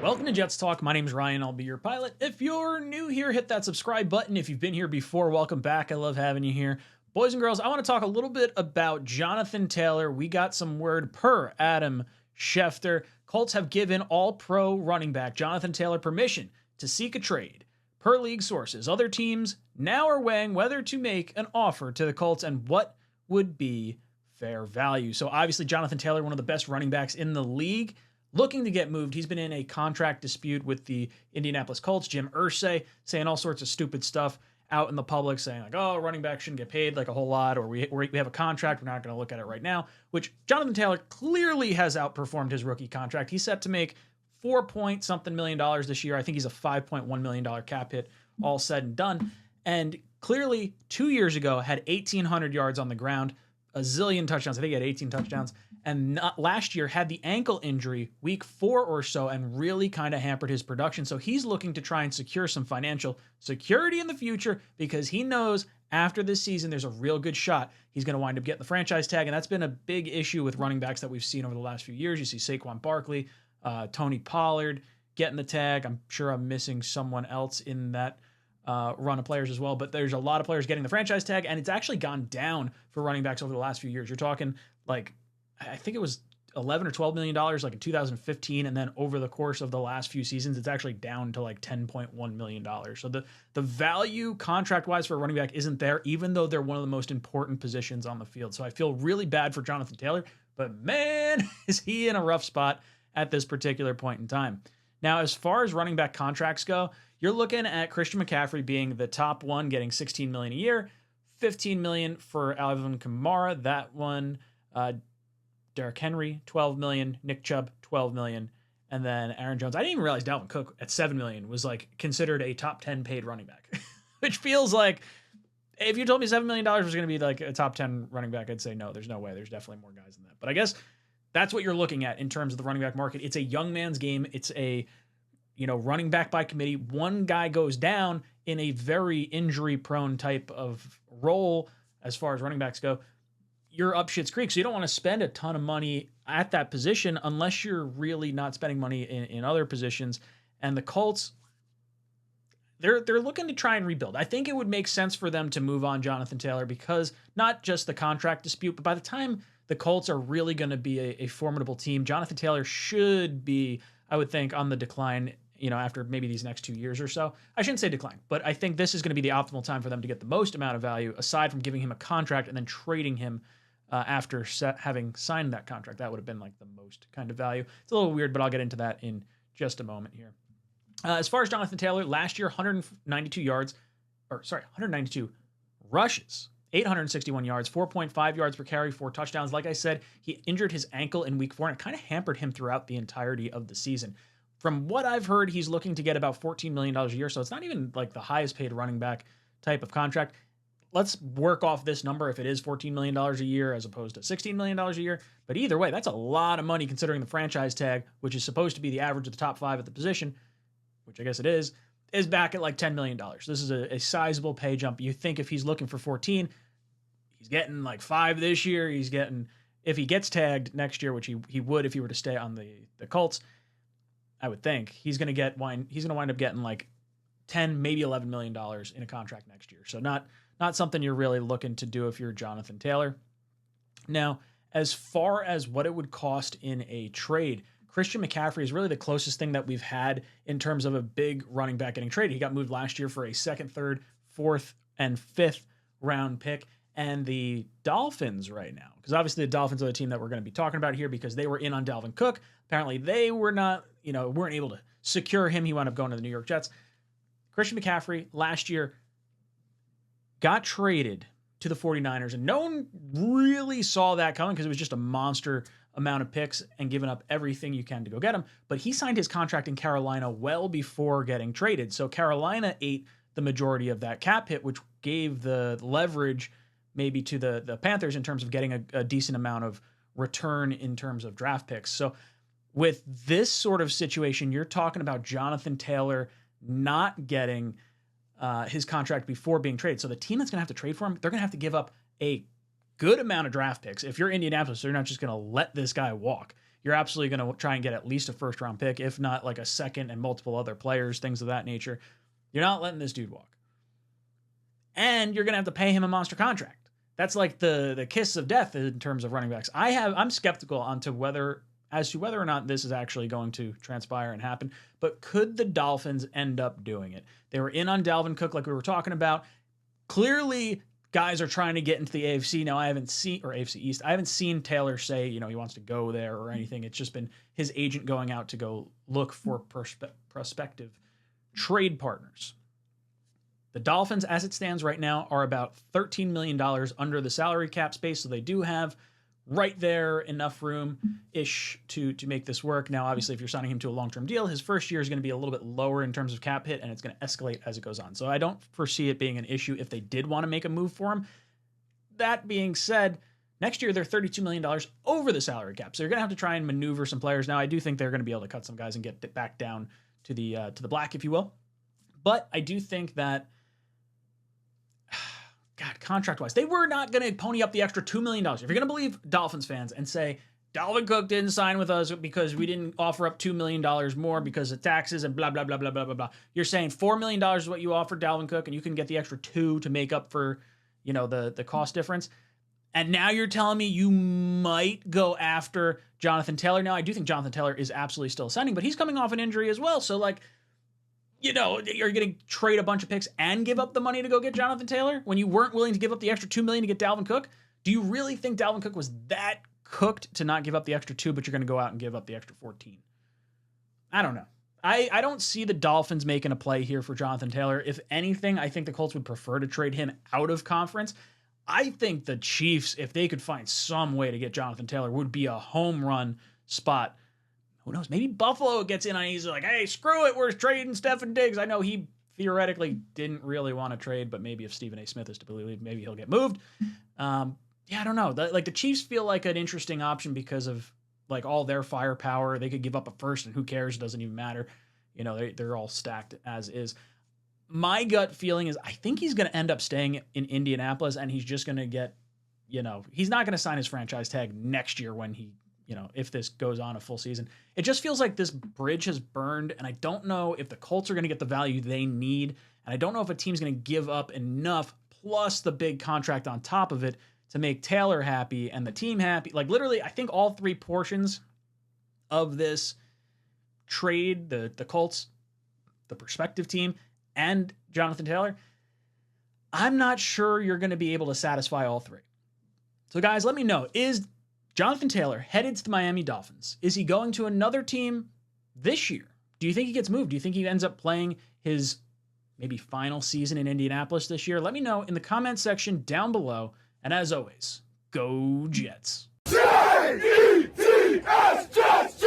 Welcome to Jets Talk. My name's Ryan. I'll be your pilot. If you're new here, hit that subscribe button. If you've been here before, welcome back. I love having you here. Boys and girls, I want to talk a little bit about Jonathan Taylor. We got some word per Adam Schefter. Colts have given all-pro running back Jonathan Taylor permission to seek a trade. Per league sources, other teams now are weighing whether to make an offer to the Colts and what would be fair value. So obviously Jonathan Taylor, one of the best running backs in the league, looking to get moved. He's been in a contract dispute with the Indianapolis Colts. Jim Irsay saying all sorts of stupid stuff out in the public, saying like, oh, running back shouldn't get paid like a whole lot, or we have a contract, we're not going to look at it right now, which Jonathan Taylor clearly has outperformed his rookie contract. He's set to make $4-point-something million this year. I think he's a $5.1 million cap hit, all said and done. And clearly 2 years ago had 1,800 yards on the ground, a zillion touchdowns. I think he had 18 touchdowns. And last year had the ankle injury week 4 or so and really kind of hampered his production. So he's looking to try and secure some financial security in the future because he knows after this season there's a real good shot he's going to wind up getting the franchise tag. And that's been a big issue with running backs that we've seen over the last few years. You see Saquon Barkley, Tony Pollard getting the tag. I'm sure I'm missing someone else in that run of players as well, but there's a lot of players getting the franchise tag, and it's actually gone down for running backs over the last few years. You're talking like, I think it was $11 or $12 million like in 2015, and then over the course of the last few seasons, it's actually down to like $10.1 million. So the value contract-wise for a running back isn't there, even though they're one of the most important positions on the field. So I feel really bad for Jonathan Taylor, but man, is he in a rough spot at this particular point in time. Now, as far as running back contracts go, you're looking at Christian McCaffrey being the top one, getting $16 million a year, $15 million for Alvin Kamara. That one, Derrick Henry, $12 million, Nick Chubb, $12 million, and then Aaron Jones. I didn't even realize Dalvin Cook at $7 million was like considered a top 10 paid running back, which feels like if you told me $7 million was going to be like a top 10 running back, I'd say no, there's no way. There's definitely more guys than that. But I guess that's what you're looking at in terms of the running back market. It's a young man's game. It's a, running back by committee. One guy goes down in a very injury prone type of role as far as running backs go. You're up shit's creek. So you don't want to spend a ton of money at that position unless you're really not spending money in other positions. And the Colts, they're looking to try and rebuild. I think it would make sense for them to move on Jonathan Taylor because not just the contract dispute, but by the time the Colts are really going to be a formidable team, Jonathan Taylor should be, I would think, on the decline, after maybe these next 2 years or so. I shouldn't say decline, but I think this is going to be the optimal time for them to get the most amount of value aside from giving him a contract and then trading him after having signed that contract. That would have been like the most kind of value. It's a little weird, but I'll get into that in just a moment here. As far as Jonathan Taylor, last year, 192 rushes, 861 yards, 4.5 yards per carry, 4 touchdowns. Like I said, he injured his ankle in week 4, and it kind of hampered him throughout the entirety of the season. From what I've heard, he's looking to get about $14 million a year, so it's not even like the highest paid running back type of contract. Let's work off this number if it is $14 million a year as opposed to $16 million a year. But either way, that's a lot of money considering the franchise tag, which is supposed to be the average of the top 5 at the position, which I guess it is back at like $10 million. This is a sizable pay jump. You think if he's looking for 14, he's getting like 5 this year. He's getting, if he gets tagged next year, which he would if he were to stay on the Colts, I would think he's going to wind up getting like 10, maybe $11 million in a contract next year. So not something you're really looking to do if you're Jonathan Taylor. Now, as far as what it would cost in a trade, Christian McCaffrey is really the closest thing that we've had in terms of a big running back getting traded. He got moved last year for a 2nd, 3rd, 4th, and 5th round pick. And the Dolphins right now, because obviously the Dolphins are the team that we're going to be talking about here because they were in on Dalvin Cook. Apparently they were not, weren't able to secure him. He wound up going to the New York Jets. Christian McCaffrey last year got traded to the 49ers, and no one really saw that coming because it was just a monster amount of picks and giving up everything you can to go get him. But he signed his contract in Carolina well before getting traded. So Carolina ate the majority of that cap hit, which gave the leverage maybe to the Panthers in terms of getting a decent amount of return in terms of draft picks. So with this sort of situation, you're talking about Jonathan Taylor not getting his contract before being traded. So the team that's going to have to trade for him, they're going to have to give up a good amount of draft picks. If you're Indianapolis, they're not just going to let this guy walk. you're absolutely going to try and get at least a first round pick, if not like a second and multiple other players, things of that nature. You're not letting this dude walk. And you're going to have to pay him a monster contract. That's like the kiss of death in terms of running backs. I'm skeptical as to whether or not this is actually going to transpire and happen. But could the Dolphins end up doing it? They were in on Dalvin Cook like we were talking about. Clearly, guys are trying to get into the AFC. Now, AFC East. I haven't seen Taylor say, he wants to go there or anything. It's just been his agent going out to go look for prospective trade partners. The Dolphins, as it stands right now, are about $13 million under the salary cap space, so they do have right there enough room-ish to make this work. Now, obviously, if you're signing him to a long-term deal, his first year is going to be a little bit lower in terms of cap hit, and it's going to escalate as it goes on. So I don't foresee it being an issue if they did want to make a move for him. That being said, next year they're $32 million over the salary cap, so you're going to have to try and maneuver some players. Now, I do think they're going to be able to cut some guys and get it back down to the black, if you will. But I do think that God, contract-wise, they were not going to pony up the extra $2 million. If you're going to believe Dolphins fans and say, Dalvin Cook didn't sign with us because we didn't offer up $2 million more because of taxes and blah, blah, blah, blah, blah, blah, blah. You're saying $4 million is what you offered Dalvin Cook, and you can get the extra $2 million to make up for, the cost difference. And now you're telling me you might go after Jonathan Taylor. Now, I do think Jonathan Taylor is absolutely still ascending, but he's coming off an injury as well. So, you're going to trade a bunch of picks and give up the money to go get Jonathan Taylor when you weren't willing to give up the extra $2 million to get Dalvin Cook? Do you really think Dalvin Cook was that cooked to not give up the extra 2, but you're going to go out and give up the extra 14? I don't know. I don't see the Dolphins making a play here for Jonathan Taylor. If anything, I think the Colts would prefer to trade him out of conference. I think the Chiefs, if they could find some way to get Jonathan Taylor, would be a home run spot. Who knows? Maybe Buffalo gets in on it. He's like, hey, screw it. We're trading Stefon Diggs. I know he theoretically didn't really want to trade, but maybe if Stephen A. Smith is to believe, maybe he'll get moved. I don't know. The Chiefs feel like an interesting option because of all their firepower. They could give up a first, and who cares? It doesn't even matter. They're all stacked as is. My gut feeling is I think he's going to end up staying in Indianapolis, and he's just going to get, he's not going to sign his franchise tag next year when he, if this goes on a full season. It just feels like this bridge has burned, and I don't know if the Colts are going to get the value they need, and I don't know if a team's going to give up enough plus the big contract on top of it to make Taylor happy and the team happy. Literally, I think all three portions of this trade, the Colts, the prospective team, and Jonathan Taylor, I'm not sure you're going to be able to satisfy all three. So guys, let me know, is Jonathan Taylor headed to the Miami Dolphins? Is he going to another team this year? Do you think he gets moved? Do you think he ends up playing his maybe final season in Indianapolis this year? Let me know in the comment section down below. And as always, go Jets. Jets!